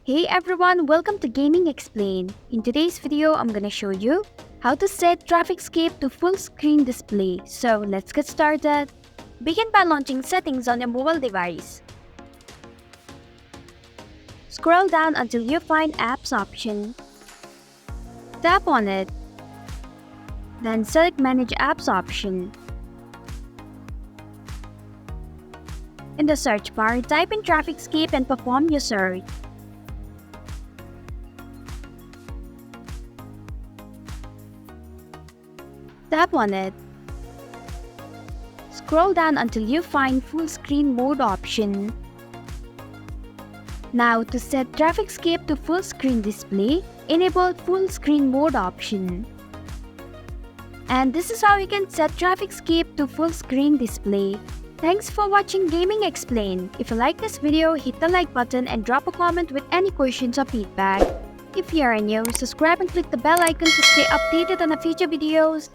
Hey everyone, welcome to Gaming Explained. In today's video, I'm gonna show you how to set Trafficscape to full screen display. So let's get started. Begin by launching settings on your mobile device. Scroll down until you find Apps option. Tap on it. Then select Manage Apps option. In the search bar, type in Trafficscape and perform your search. Tap on it. Scroll down until you find Full Screen Mode option. Now, to set Trafficscape to full screen display, enable Full Screen Mode option. And this is how you can set Trafficscape to full screen display. Thanks for watching Gaming Explained. If you like this video, hit the like button and drop a comment with any questions or feedback. If you are new, subscribe and click the bell icon to stay updated on the future videos.